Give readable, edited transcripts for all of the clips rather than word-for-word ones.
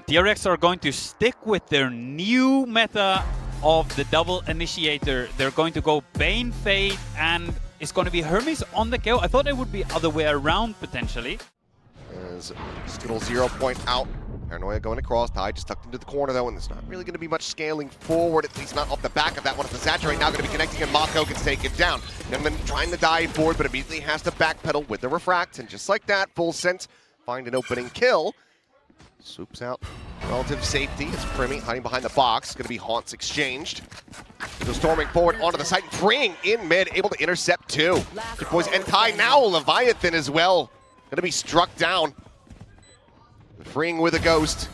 DRX are going to stick with their new meta of the double initiator. They're going to go Bane, Fade, and it's going to be Hermes on the kill. I thought it would be other way around potentially. As Skittle 0 point out. Paranoia going across. Ty just tucked into the corner though, and there's not really going to be much scaling forward, at least not off the back of that one. If the Saturate now going to be connecting, and Mako gets taken down. Gunman trying to dive forward, but immediately has to backpedal with the refract, and just like that, full sense, find an opening kill. Swoops out relative safety. It's Primi hiding behind the box. Going to be Haunts exchanged. So storming forward onto the site, freeing in mid, able to intercept two. Good boys, and Ty now Leviathan as well. Going to be struck down. Freeing with a ghost.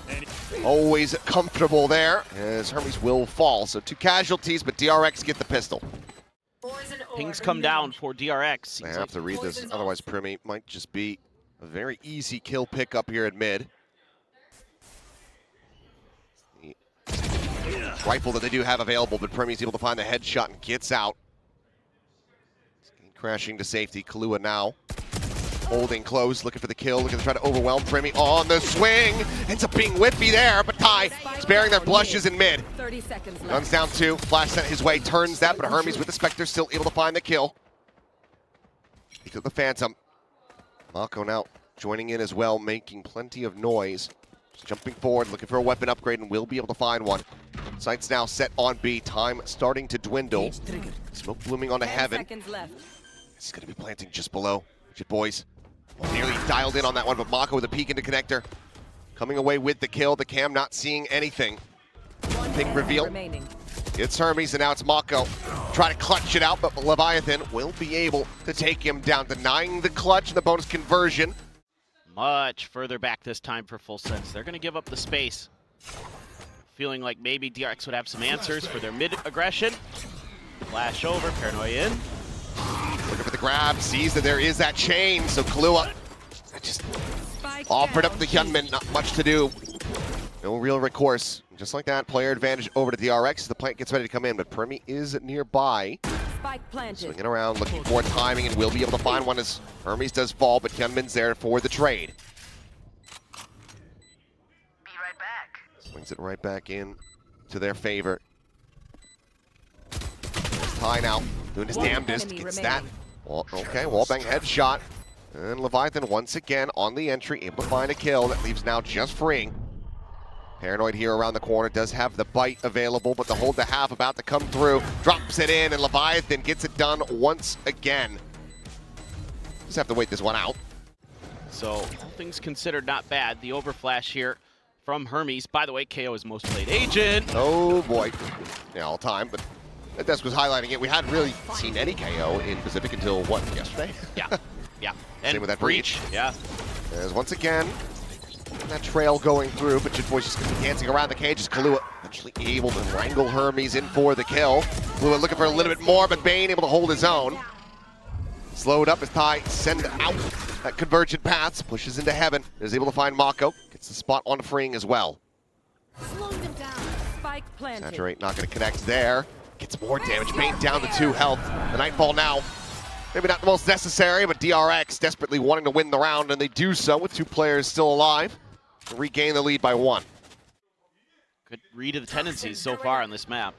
Always comfortable there, as Hermes will fall. So 2 casualties, but DRX get the pistol. Pings come down for DRX. They have to read this, otherwise Primi might just be a very easy kill pickup here at mid. The rifle that they do have available, but Primi's able to find the headshot and gets out. Crashing to safety, Kahlua now. Holding close, looking for the kill, looking to try to overwhelm Primi on the swing. Ends up being whippy there, but Ty sparing their blushes in mid. 30 seconds left. Guns down 2, flash sent his way, turns that, but Hermes with the Spectre still able to find the kill. He took the Phantom. Mako now joining in as well, making plenty of noise. Just jumping forward, looking for a weapon upgrade, and will be able to find one. Sights now set on B, time starting to dwindle. Smoke blooming onto Heaven. Seconds left. He's going to be planting just below. Good boys. Nearly dialed in on that one, but Mako with a peek into connector. Coming away with the kill. The cam not seeing anything. Ping reveal. It's Hermes, and now it's Mako. Try to clutch it out, but Leviathan will be able to take him down, denying the clutch and the bonus conversion. Much further back this time for Full Sense. They're going to give up the space. Feeling like maybe DRX would have some answers for their mid-aggression. Flash over, Paranoia in. Looking for the grab, sees that there is that chain, so Kahlua just offered up the gunman, not much to do. No real recourse. Just like that, player advantage over to DRX. The plant gets ready to come in, but Primi is nearby. Spike planted. Swinging around, looking for timing, and will be able to find one as Hermes does fall, but Gunman's there for the trade. Be right back. Swings it right back in to their favor. There's Ty now, doing his damnedest. Gets that. Well, okay, wallbang headshot. And Leviathan once again on the entry, able to find a kill. That leaves now just freeing. Paranoid here around the corner, does have the bite available, but the hold to half about to come through. Drops it in, and Leviathan gets it done once again. Just have to wait this one out. So, all things considered, not bad. The overflash here from Hermes. By the way, KO is most played agent. Oh boy. Yeah, all time, but that desk was highlighting it. We hadn't really seen any KO in Pacific until, what, yesterday? Yeah, yeah. And same with that breach. Yeah. There's once again that trail going through, but your boys just gonna be dancing around the cage as Kahlua actually able to wrangle Hermes in for the kill. Kahlua looking for a little bit more, but Bane able to hold his own. Slowed up as Ty send out that convergent paths, pushes into Heaven, is able to find Mako, gets the spot on freeing as well. Slow them down. Spike planted. Saturate not gonna connect there. Gets more damage, Bane down to 2 health. The Nightfall now, maybe not the most necessary, but DRX desperately wanting to win the round, and they do so with 2 players still alive to regain the lead by 1. Good read of the tendencies so far on this map.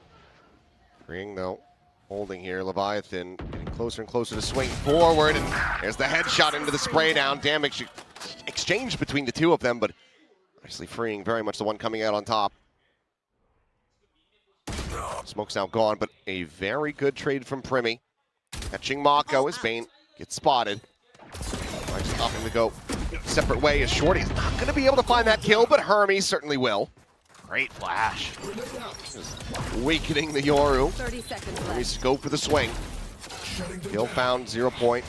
Freeing though, holding here, Leviathan getting closer and closer to swing forward, and there's the headshot into the spray down. Damage exchanged between the 2 of them, but actually freeing very much the one coming out on top. Smoke's now gone, but a very good trade from Primi. Catching Mako as Bane gets spotted. Just opting to go separate way as Shorty is not going to be able to find that kill, but Hermes certainly will. Great flash. Just weakening the Yoru. 30 seconds left. Hermes go for the swing. Kill found, 0 point.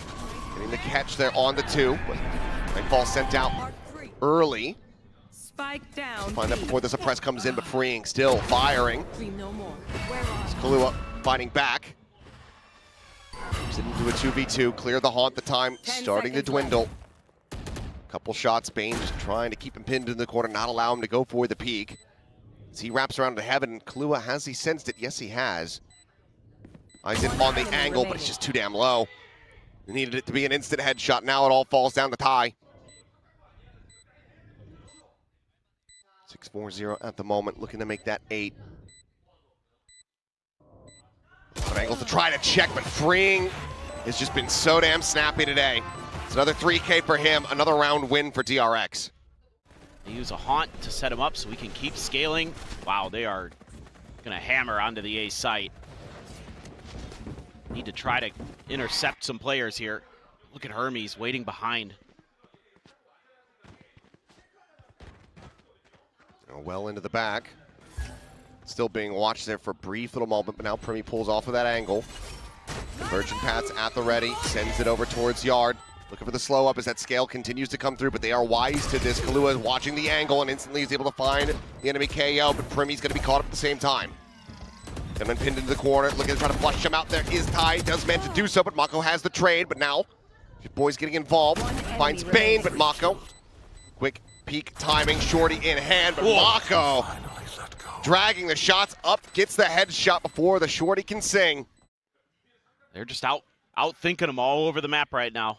Getting the catch there on the 2, but Nightfall sent out early. Spike down. Find that before the suppress comes in, but freeing still firing. No more. Kahlua fighting back. Moves it into a 2v2, clear the haunt, the time starting to dwindle. Couple shots, Bane just trying to keep him pinned in the corner, not allow him to go for the peak. As he wraps around to Heaven, Kahlua, has he sensed it? Yes, he has. Eyes in on the angle, but it's just too damn low. He needed it to be an instant headshot. Now it all falls down to Ty. 6-4-0 at the moment, looking to make that 8. A lot of angles to try to check, but freeing has just been so damn snappy today. It's another 3K for him, another round win for DRX. They use a haunt to set him up so we can keep scaling. Wow, they are gonna hammer onto the A site. Need to try to intercept some players here. Look at Hermes waiting behind. Well into the back. Still being watched there for a brief little moment, but now Primi pulls off of that angle. Convergent paths at the ready, sends it over towards Yard. Looking for the slow up as that scale continues to come through, but they are wise to this. Kahlua is watching the angle and instantly is able to find the enemy KO, but Primi's going to be caught up at the same time. And then pinned into the corner, looking to try to flush him out there. Is Ty, does manage to do so, but Mako has the trade, but now your boy's getting involved. Finds Bane, but Mako. Quick peek timing, Shorty in hand, but Mako dragging the shots up, gets the headshot before the Shorty can sing. They're just out thinking them all over the map right now.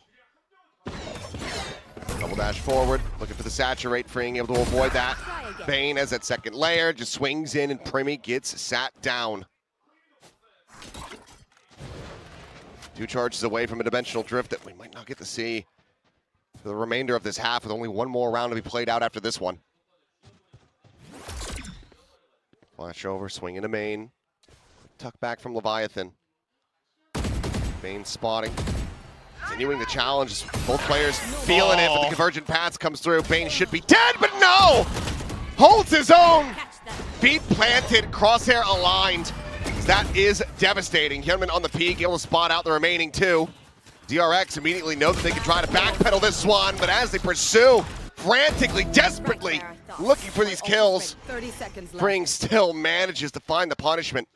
Double dash forward, looking for the saturate, freeing able to avoid that. Bane has that second layer, just swings in and Primi gets sat down. 2 charges away from a dimensional drift that we might not get to see for the remainder of this half, with only one more round to be played out after this one. Flash over, swing into main. Tuck back from Leviathan. Bane spotting. Continuing the challenge, both players feeling it, but the convergent paths comes through. Bane should be dead, but no! Holds his own! Feet planted, crosshair aligned. That is devastating. Hyunmin on the peak, able to spot out the remaining 2. DRX immediately know that they can try to backpedal this one, but as they pursue, frantically, desperately looking for these kills, Spring still manages to find the punishment.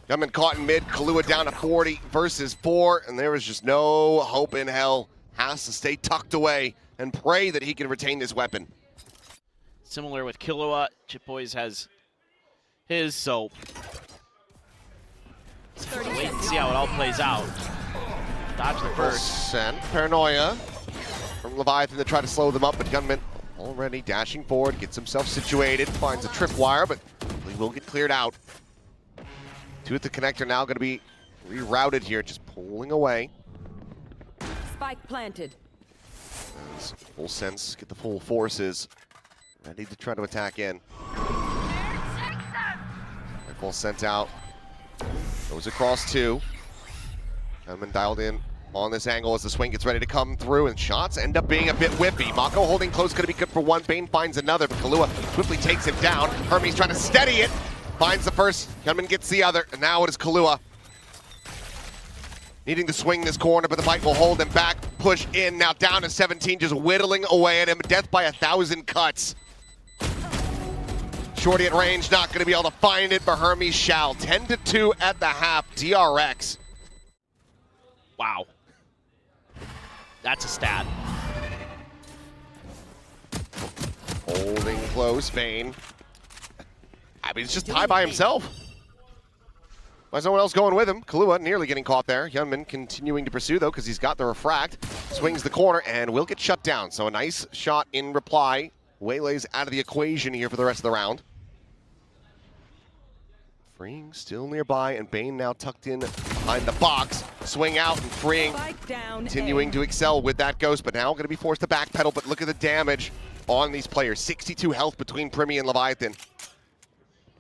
Hyunmin caught in mid, Kahlua down to 40 versus 4, and there was just no hope in hell. Has to stay tucked away and pray that he can retain this weapon. Similar with Killua, Chip Boys has his, so wait and see how it all plays out. Dodge the first. Send paranoia from Leviathan to try to slow them up, but Gunman already dashing forward, gets himself situated, finds a tripwire, but he will get cleared out. 2 at the connector now going to be rerouted here, just pulling away. Spike planted. Full sense, get the full forces. Ready to try to attack in. Full sent out. Goes across 2. Gunman dialed in on this angle as the swing gets ready to come through, and shots end up being a bit whippy. Mako holding close, going to be good for 1. Bane finds another, but Kahlua swiftly takes him down. Hermes trying to steady it. Finds the first, Gunman gets the other, and now it is Kahlua. Needing to swing this corner, but the fight will hold him back. Push in, now down to 17, just whittling away at him. Death by 1,000 cuts. Shorty at range, not going to be able to find it, but Hermes shall. 10-2 at the half, DRX. Wow. That's a stat. Holding close, Bane. I mean, it's just Ty by himself. Why is no one else going with him? Kahlua nearly getting caught there. Hyunmin continuing to pursue, though, because he's got the refract. Swings the corner and will get shut down. So a nice shot in reply. Waylay's out of the equation here for the rest of the round. Freeing still nearby, and Bane now tucked in behind the box. Swing out and freeing, continuing to excel with that ghost, but now going to be forced to backpedal. But look at the damage on these players. 62 health between Primi and Leviathan.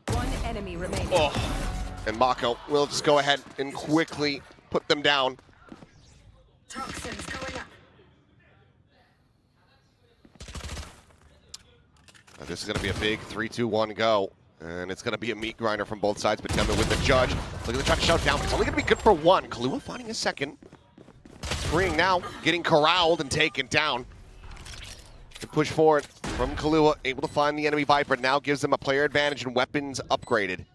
1 enemy remaining. Oh. And Mako will just go ahead and quickly put them down. Toxins going up. Now this is going to be a big 3-2-1 go. And it's going to be a meat grinder from both sides, but Gunman with the judge. Look at the try to shout down, but it's only going to be good for 1. Kahlua finding a second. Freeing now, getting corralled and taken down. The push forward from Kahlua, able to find the enemy Viper. Now gives them a player advantage and weapons upgraded.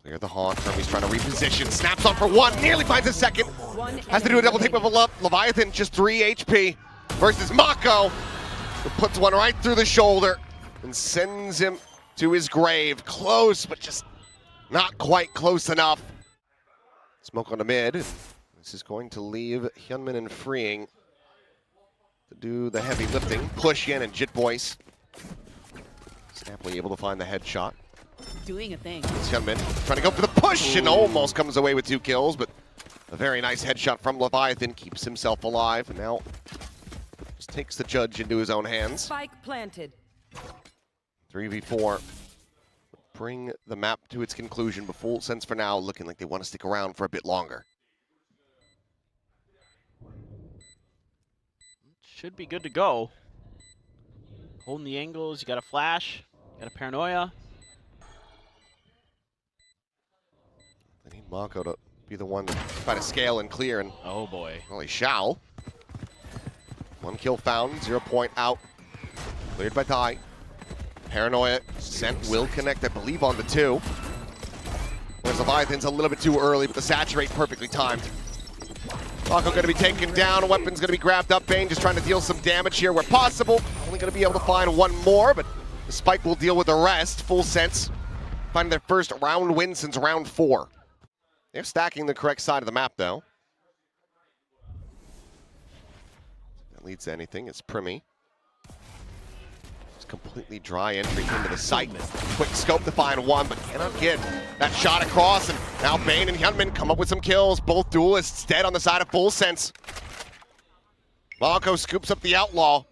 Clear the haunt. Hermes trying to reposition. Snaps on for 1. Nearly finds a second. Has to do a double take with Leviathan. Just 3 HP versus Mako. Who puts one right through the shoulder and sends him to his grave. Close, but just not quite close enough. Smoke on the mid. This is going to leave Hyunmin and freeing. to do the heavy lifting. Push in and Jit Boys. Snappily able to find the headshot. Doing a thing. Hyunmin trying to go for the push and almost comes away with 2 kills, but a very nice headshot from Leviathan keeps himself alive, and now just takes the judge into his own hands. Spike planted. 3v4. Bring the map to its conclusion, but Full Sense for now looking like they want to stick around for a bit longer. Should be good to go. Holding the angles, you got a flash, you got a paranoia. They need Mako to be the one to try to scale and clear, and Oh boy. well, he shall. 1 kill found, 0 point out. Cleared by Tai. Paranoia sent will connect, I believe, on the 2. Whereas Leviathan's a little bit too early, but the saturate perfectly timed. Mako going to be taken down, weapon's going to be grabbed up. Bane just trying to deal some damage here where possible. Only going to be able to find 1 more, but the Spike will deal with the rest. Full Sense finding their first round win since round 4. They're stacking the correct side of the map, though. If that leads to anything, it's Primi. Just completely dry entry into the site. Quick scope to find 1, but cannot get that shot across. And now Bane and Hyunmin come up with some kills. Both duelists dead on the side of Full Sense. Mako scoops up the Outlaw.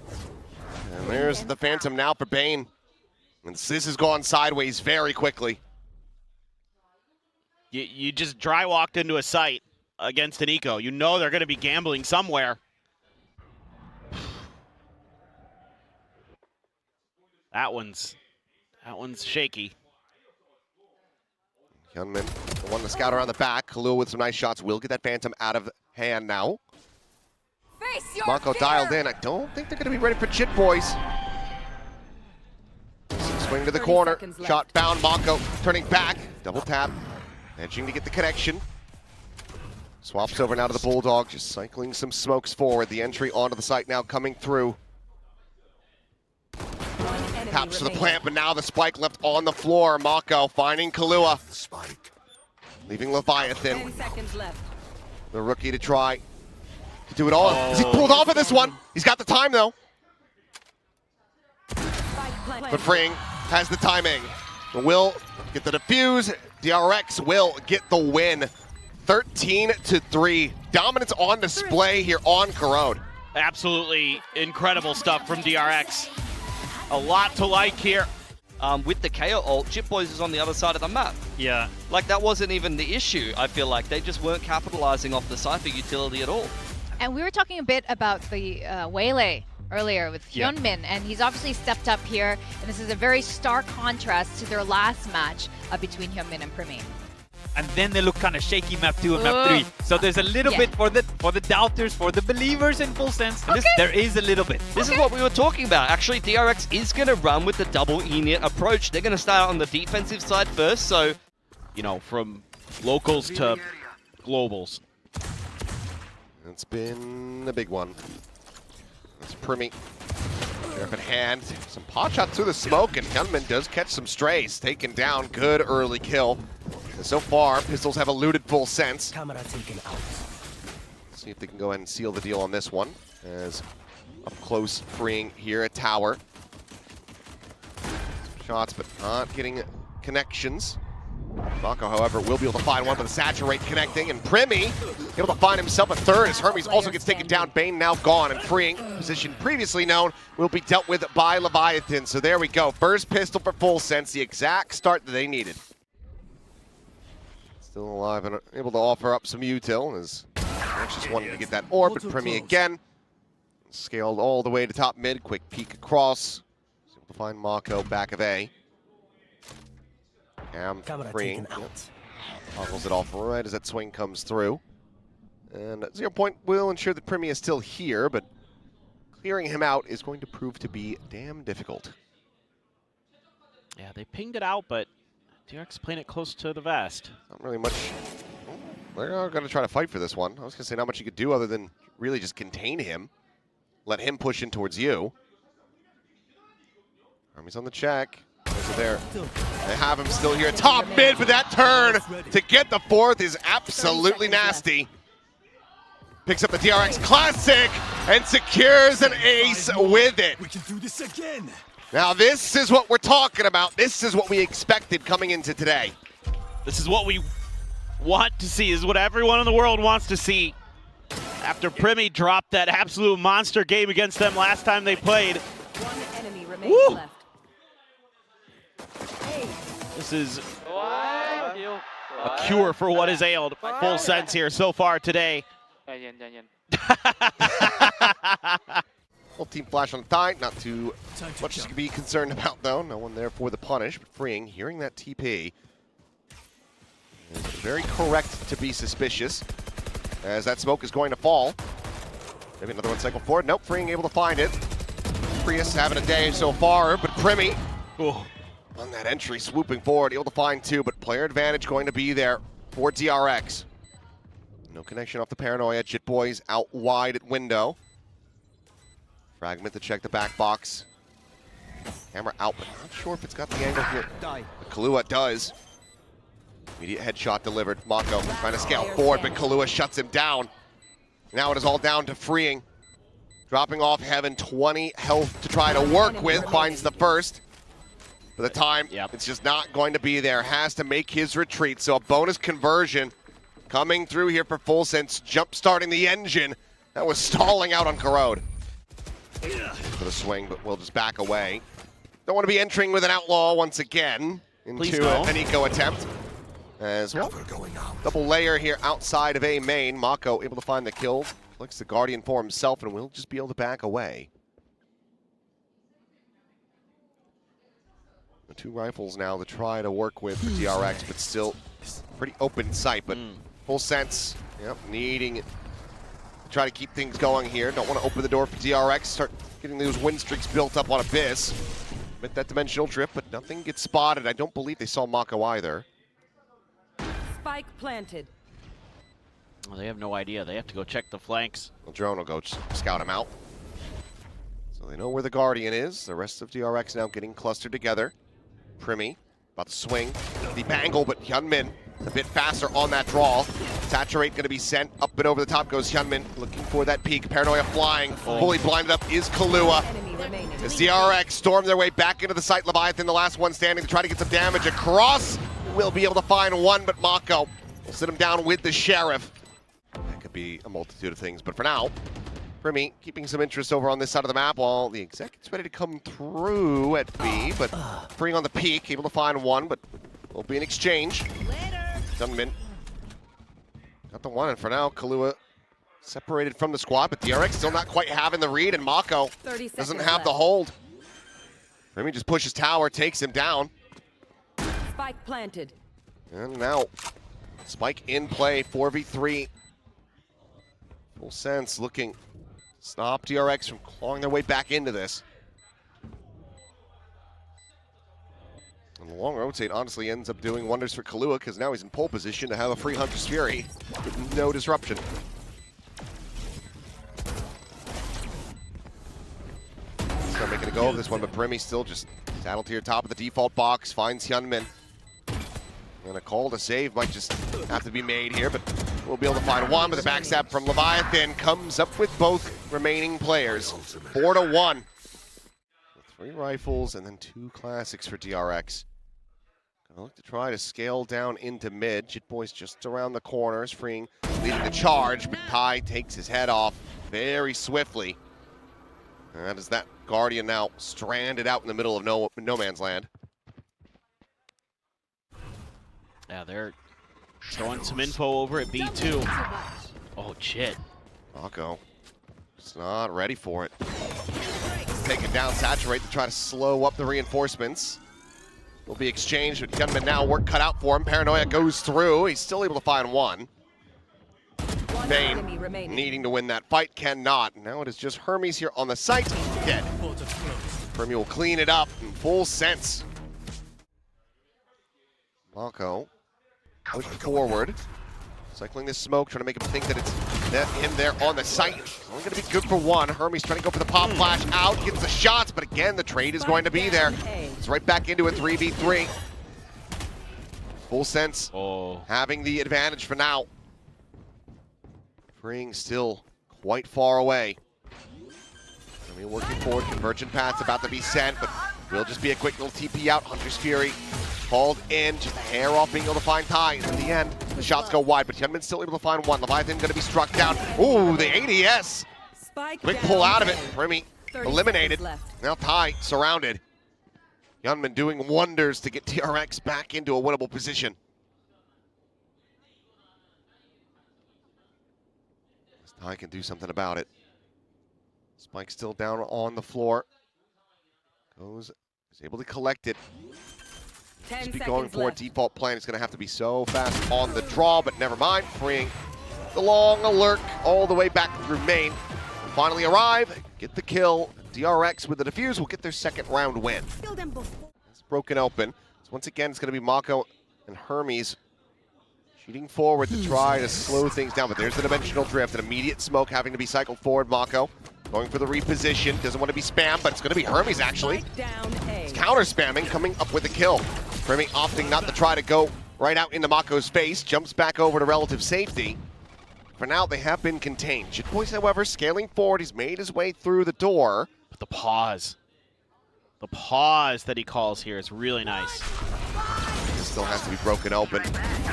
And there's the Phantom now for Bane. And this has gone sideways very quickly. You just dry walked into a site against an eco. You know they're going to be gambling somewhere. That one's shaky. Hyunmin, the one to scout around the back. Kahlua with some nice shots will get that Phantom out of hand now. Face your Mako fear. dialed in. I don't think they're going to be ready for Jit Boys. Swing to the 30 corner. seconds left. Shot found. Mako turning back. Double tap. Edging to get the connection. Swaps over now to the Bulldog. Just cycling some smokes forward. The entry onto the site now coming through. One enemy Taps to the remaining. plant, but now the Spike left on the floor. Mako finding Kahlua. Leaving Leviathan. 10 seconds left. The rookie to try to do it all. He pulled off of this one. He's got the time, though. Spike planted. But Freeing has the timing. Will get the defuse. DRX will get the win. 13-3. Dominance on display here on Corrode. Absolutely incredible stuff from DRX. A lot to like here. With the KO ult, Jit Boys is on the other side of the map. Yeah. Like, that wasn't even the issue, I feel like. They just weren't capitalizing off the Cypher utility at all. And we were talking a bit about the Waylay earlier with Yeah. Hyunmin, and he's obviously stepped up here, and this is a very stark contrast to their last match between Hyunmin and Primi. And then they look kind of shaky map 2 and map 3. So there's a little Yeah. bit for the doubters, for the believers in Full Sense. Okay. There is a little bit. This is what we were talking about. Actually, DRX is going to run with the double unit approach. They're going to start on the defensive side first, so... You know, from locals to globals. It's been a big one. It's Primi. Sheriff in hand. Some pot shots through the smoke, and Hyunmin does catch some strays. Taken down. Good early kill. And so far, Pistols have eluded Full Sense. See if they can go ahead and seal the deal on this one. As up close, freeing here at Tower. Shots, but not getting connections. Mako, however, will be able to find one, but the Saturate connecting, and Primi able to find himself a third as Hermes also gets taken down. Bane now gone, and Freeing, position previously known, will be dealt with by Leviathan. So there we go. First pistol for Full Sense, the exact start that they needed. Still alive and able to offer up some util as just wanted to get that orb, but Primi again. Scaled all the way to top mid, quick peek across. Able to find Mako back of A. Freeing. Toggles it off right as that swing comes through. And 0 point will ensure that Primi is still here, but clearing him out is going to prove to be damn difficult. Yeah, they pinged it out, but DRX playing it close to the vest. Not really much. They're going to try to fight for this one. I was going to say not much you could do other than really just contain him. Let him push in towards you. Army's on the check. There. They have him still here. Top mid, but that turn to get the fourth is absolutely nasty. Picks up the DRX Classic and secures an ace with it. We can do this again. Now this is what we're talking about. This is what we expected coming into today. This is what we want to see, is what everyone in the world wants to see. After Primi dropped that absolute monster game against them last time they played. One enemy remains left. This is a cure for what is ailed. Full sense here so far today. Full team flash on the tie, not too much to be concerned about though. No one there for the punish, but freeing, hearing that TP. Is very correct to be suspicious, as that smoke is going to fall. Maybe another one cycle forward. Nope, freeing able to find it. Prius having a day so far, but Primi on that entry, swooping forward, able to find two, but player advantage going to be there for DRX. No connection off the Paranoia. Jit Boys out wide at window. Fragment to check the back box. Camera out, but not sure if it's got the angle here. Kahlua does. Immediate headshot delivered. Mako trying to scale forward, but Kahlua shuts him down. Now it is all down to freeing. Dropping off Heaven, 20 health to try to work with. Finds the first. For the time, it's just not going to be there. Has to make his retreat. So a bonus conversion coming through here for Full Sense. Jump starting the engine. That was stalling out on Corrode. For the swing, but we'll just back away. Don't want to be entering with an outlaw once again into an eco attempt. As well, double layer here outside of A main. Mako able to find the kill. Flicks the Guardian for himself, and we'll just be able to back away. The two rifles now to try to work with for DRX, but still pretty open sight. But Full Sense, needing to try to keep things going here. Don't want to open the door for DRX. Start getting those win streaks built up on Abyss. With that dimensional drift, but nothing gets spotted. I don't believe they saw Mako either. Spike planted. Well, they have no idea. They have to go check the flanks. Well, drone will go scout him out. So they know where the Guardian is. The rest of DRX now getting clustered together. Primi about to swing the bangle, but Hyunmin a bit faster on that draw. Saturate going to be sent up and over the top goes Hyunmin, looking for that peak. Paranoia flying, fully blinded up is Kahlua. As DRX storm their way back into the site, Leviathan the last one standing to try to get some damage across. Will be able to find one, but Mako will sit him down with the Sheriff. That could be a multitude of things, but for now, Primi keeping some interest over on this side of the map while the exec is ready to come through at B, but freeing on the peak, able to find one, but will be an exchange. Dunman got the one, and for now, Kahlua separated from the squad, but DRX still not quite having the read, and Mako doesn't have the hold. Primi just pushes tower, takes him down. Spike planted. And now, Spike in play, 4v3. Full Sense looking to stop DRX from clawing their way back into this. And the long rotate honestly ends up doing wonders for Kahlua, because now he's in pole position to have a free Hunter's Fury with no disruption. Start making a go of this one, but Primi still just saddled to your top of the default box, finds Hyunmin. And a call to save might just have to be made here, but we'll be able to find one, but the backstab from Leviathan comes up with both remaining players. 4-1. With 3 rifles and then 2 classics for DRX. Gonna look to try to scale down into mid. Jit Boys just around the corners, freeing, leading the charge, but Kai takes his head off very swiftly. And that is that Guardian now stranded out in the middle of no man's land. Yeah, they're throwing some info over at B2. Oh, shit. Mako just not ready for it. Taking down Saturate to try to slow up the reinforcements. Will be exchanged, but Hyunmin now work cut out for him. Paranoia goes through. He's still able to find one. Bane needing to win that fight, cannot. Now it is just Hermes here on the site, dead. Primi will clean it up in Full Sense. Mako push forward, cycling this smoke, trying to make him think that it's him there on the site. Only going to be good for one. Hermes trying to go for the pop flash out, gets the shots, but again, the trade is going to be there. It's right back into a 3v3. Full Sense having the advantage for now. Freeing still quite far away. I mean, working forward, convergent path's about to be sent, but will just be a quick little TP out. Hunter's Fury called in, just a hair off being able to find Ty. In the end, the shots go wide, but Hyunmin's still able to find one. Leviathan going to be struck down. Ooh, the ADS. Spike Quick down pull out of it. A. Remy 30 eliminated. seconds left. Now Ty surrounded. Hyunmin doing wonders to get DRX back into a winnable position. Ty can do something about it. Spike still down on the floor. Is able to collect it. 10 Just be seconds going for a left. default plan. It's going to have to be so fast on the draw, but never mind. Freeing the long alert all the way back through main. Finally arrive, get the kill. DRX with the defuse will get their second round win. It's broken open. So once again, it's going to be Mako and Hermes shooting forward to try to slow things down, but there's the dimensional drift, an immediate smoke having to be cycled forward. Mako going for the reposition, doesn't want to be spammed, but it's going to be Hermes actually. Spike down A. It's counter spamming, coming up with a kill. Remy opting not to try to go right out into Mako's face, jumps back over to relative safety. For now, they have been contained. Jitboys, however, scaling forward, he's made his way through the door. But the pause that he calls here is really nice. This still has to be broken open.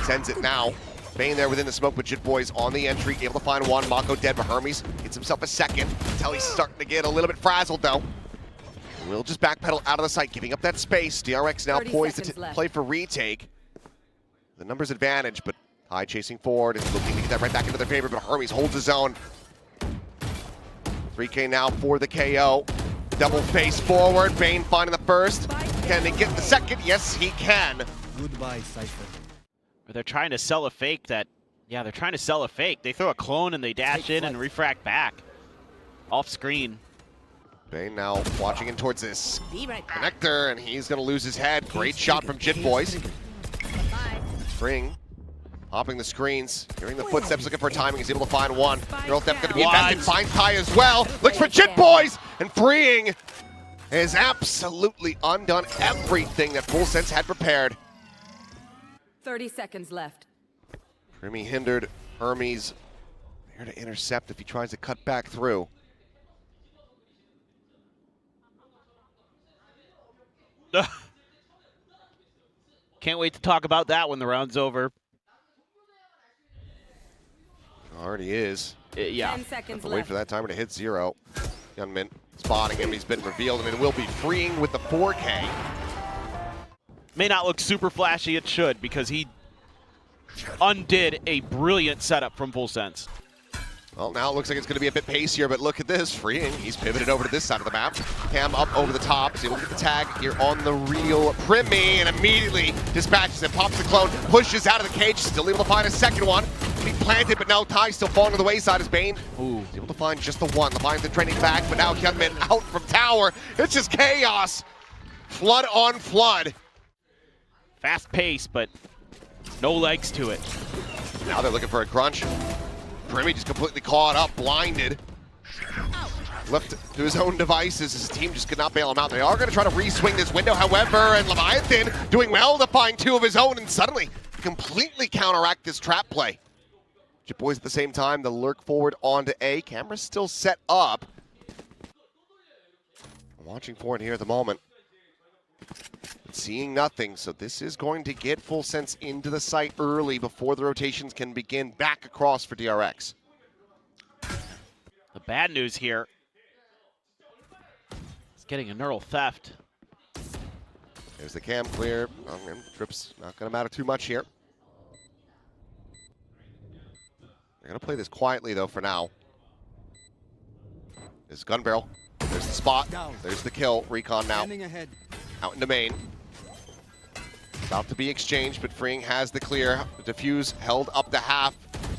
Sends it now. Bane there within the smoke with Jitboys on the entry, able to find one. Mako dead, but Hermes gets himself a second. Until he's starting to get a little bit frazzled though. We'll just backpedal out of the site, giving up that space. DRX now 30 poised to seconds left. play for retake. The numbers advantage, but Ty chasing forward and looking to get that right back into their favor, but Hermes holds his own. 3K now for the KO. Double face forward, Bane finding the first. Can they get the second? Yes, he can. Goodbye, Cypher. Or they're trying to sell a fake that, yeah, they're trying to sell a fake. They throw a clone and they dash in and refract back. Off screen. Bane now watching in towards this connector, and he's going to lose his head. Great shot from Jitboys. Spring hopping the screens, hearing the footsteps, looking for timing. He's able to find one. Girl Theft going to be invested. Finds Ty as well. Looks for Jitboys, and Freeing has absolutely undone everything that Full Sense had prepared. 30 seconds left. Remy hindered Hermes there to intercept if he tries to cut back through. Can't wait to talk about that when the round's over. Already is. Yeah. 10 seconds Wait left. for that timer to hit 0. Hyunmin spotting him. He's been revealed, and it will be Freeing with the 4K. May not look super flashy, it should, because he undid a brilliant setup from Full Sense. Well, now it looks like it's going to be a bit pacier, but look at this. Freeing, he's pivoted over to this side of the map. Cam up over the top, is able to get the tag here on the real Primy, and immediately dispatches it, pops the clone, pushes out of the cage, still able to find a second one. He planted, but now Ty still falling to the wayside as Bane. Ooh. He's able to find just the one. Leviathan training back, but now Hyunmin out from tower. It's just chaos. Flood on flood. Fast pace, but no legs to it. Now they're looking for a crunch. Primy just completely caught up, blinded. Left to his own devices. His team just could not bail him out. They are going to try to re-swing this window, however, and Leviathan doing well to find two of his own and suddenly completely counteract this trap play. Jitboys at the same time, the lurk forward onto A. Camera's still set up. I'm watching for it here at the moment. Seeing nothing, so this is going to get Full Sense into the site early before the rotations can begin back across for DRX. The bad news here is getting a neural theft. There's the cam clear. Trip's not going to matter too much here. They're going to play this quietly, though, for now. There's gun barrel. There's the spot. There's the kill. Recon now. Out into main. About to be exchanged, but Freeing has the clear. The defuse held up to half.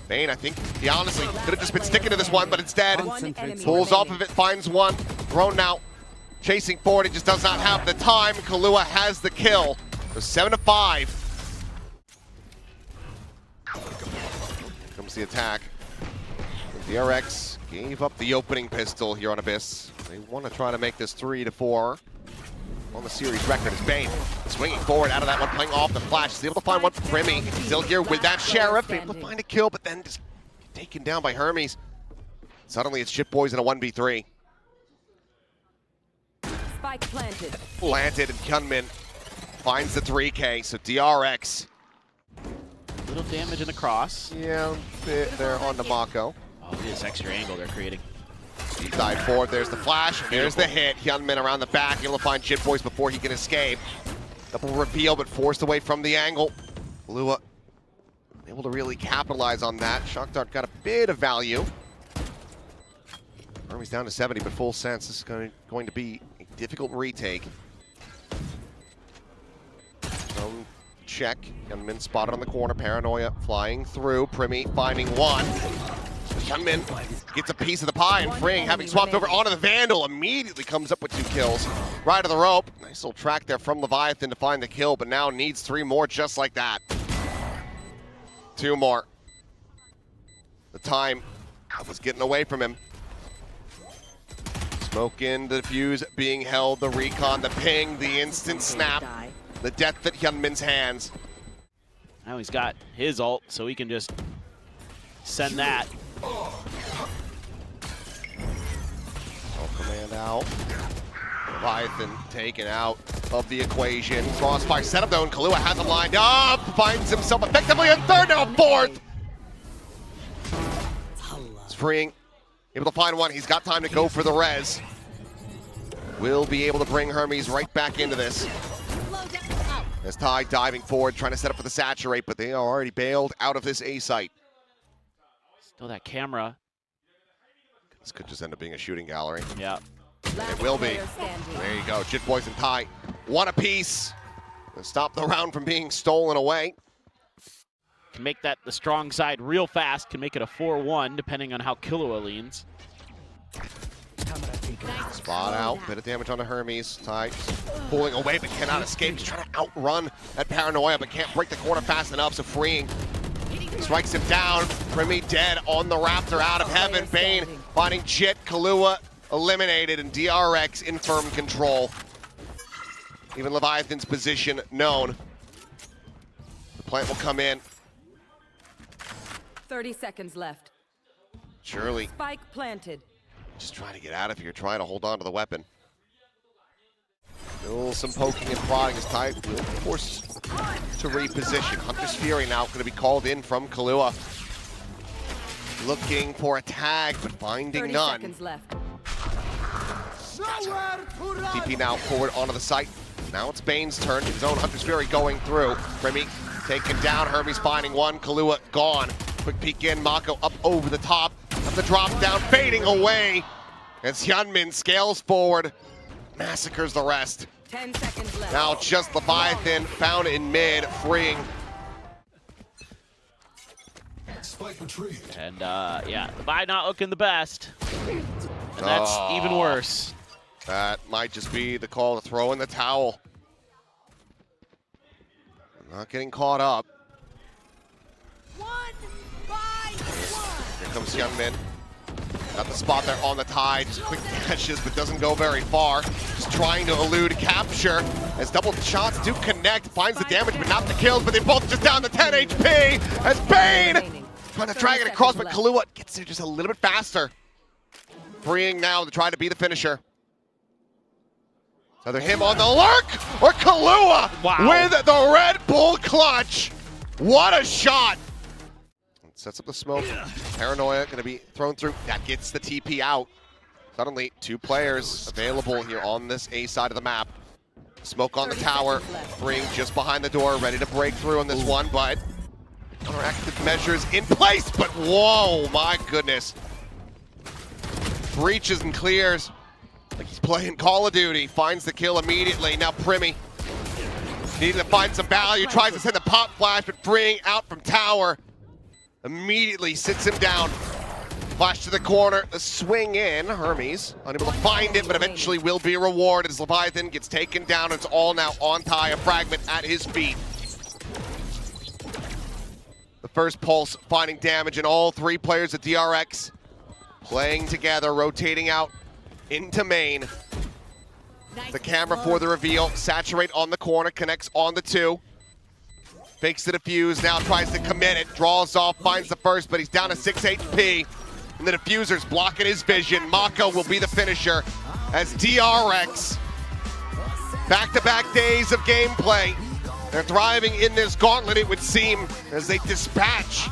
Bane, I think, he honestly could have just been sticking to this one, but instead pulls off of it, finds one. Thrown now. Chasing forward, he just does not have the time. Kahlua has the kill. So 7-5. Comes the attack. DRX gave up the opening pistol here on Abyss. They want to try to make this 3-4. On the series record is Bane. Swinging forward out of that one, playing off the flash. He's able to find one. Primy still here with that Sheriff. Able to find a kill, but then just taken down by Hermes. Suddenly it's Shit Boys in a 1v3. Spike planted. Planted, and Hyunmin finds the 3K, so DRX. Little damage in the cross. Yeah, bit there on the Mako. Oh, look at this extra angle they're creating. Deep dive forward, there's the flash, there's the hit. Hyunmin around the back, able to find Shit Boys before he can escape. Double reveal, but forced away from the angle. Lua able to really capitalize on that. Shock Dart got a bit of value. Army's down to 70, but full sense this is going to be a difficult retake. Check. Hyunmin spotted on the corner. Paranoia flying through. Primi finding one. Hyunmin gets a piece of the pie, and Fring, having swapped over onto the Vandal, immediately comes up with 2 kills. Right to the rope. Nice little track there from Leviathan to find the kill, but now needs 3 more just like that. 2 more. The time was getting away from him. Smoke in, the defuse being held, the recon, the ping, the instant snap. The death at Hyunmin's hands. Now he's got his ult, so he can just send that. Command out. Leviathan taken out of the equation. Crossfire setup though, and Kahlua has him lined up. Finds himself effectively in third, now fourth. It's freeing. Able to find one. He's got time to go for the res. Will be able to bring Hermes right back into this. As Ty diving forward, trying to set up for the saturate, but they are already bailed out of this A site. Still that camera. This could just end up being a shooting gallery. Yeah. It will be. There you go. Jit Boys and Ty, one apiece. Stop the round from being stolen away. Can make that the strong side real fast. Can make it a 4-1 depending on how Killua leans. Spot out, bit of damage on the Hermes. Ty pulling away but cannot escape. He's trying to outrun that Paranoia but can't break the corner fast enough, so freeing. Strikes him down. Primi dead on the Raptor out of heaven. Bane finding Jit. Kahlua eliminated, and DRX in firm control. Even Leviathan's position known. The plant will come in. 30 seconds left. Surely Spike planted. just trying to get out of here, trying to hold on to the weapon. Still some poking and prodding as Ty will force to reposition. Hunter's Fury now going to be called in from Kahlua. Looking for a tag, but finding 30 none. seconds left. TP now forward onto the site. Now it's Bane's turn. His own Hunter's Fury going through. Primi taken down. Hermes finding one. Kahlua gone. Quick peek in. Mako up over the top. Up the drop down. Fading away. As Hyunmin scales forward. Massacres the rest. 10 seconds left. Now just Leviathan found in mid. Freeing. And yeah, Levi not looking the best. And that's even worse. That might just be the call to throw in the towel. Not getting caught up. Here comes Hyunmin. Got the spot there on the tide. Just quick dashes, but doesn't go very far. Just trying to elude capture. As double shots do connect. Finds the damage, but not the kills. But they both just down to 10 HP. As Bane trying to drag it across, but Kahlua gets there just a little bit faster. Freeing now to try to be the finisher. Either him on the lurk or Kahlua with the Red Bull clutch. What a shot. Sets up the smoke. Paranoia going to be thrown through. That gets the TP out. Suddenly, 2 players available here on this A side of the map. Smoke on the tower. Bring just behind the door, ready to break through on this one, but counteractive measures in place. But whoa, my goodness. Breaches and clears. Like he's playing Call of Duty, finds the kill immediately. Now Primi needing to find some value, tries to send the pop flash, but freeing out from tower. Immediately sits him down. Flash to the corner, the swing in. Hermes unable to find it, but eventually will be rewarded as Leviathan gets taken down. It's all now on Ty, a fragment at his feet. The first pulse finding damage, and all 3 players at DRX playing together, rotating out into main. The camera for the reveal. Saturate on the corner, connects on the 2. Fakes the defuse, now tries to commit it. Draws off, finds the first, but he's down to 6 HP. And the diffuser's blocking his vision. Mako will be the finisher as DRX. Back-to-back days of gameplay. They're thriving in this gauntlet, it would seem, as they dispatch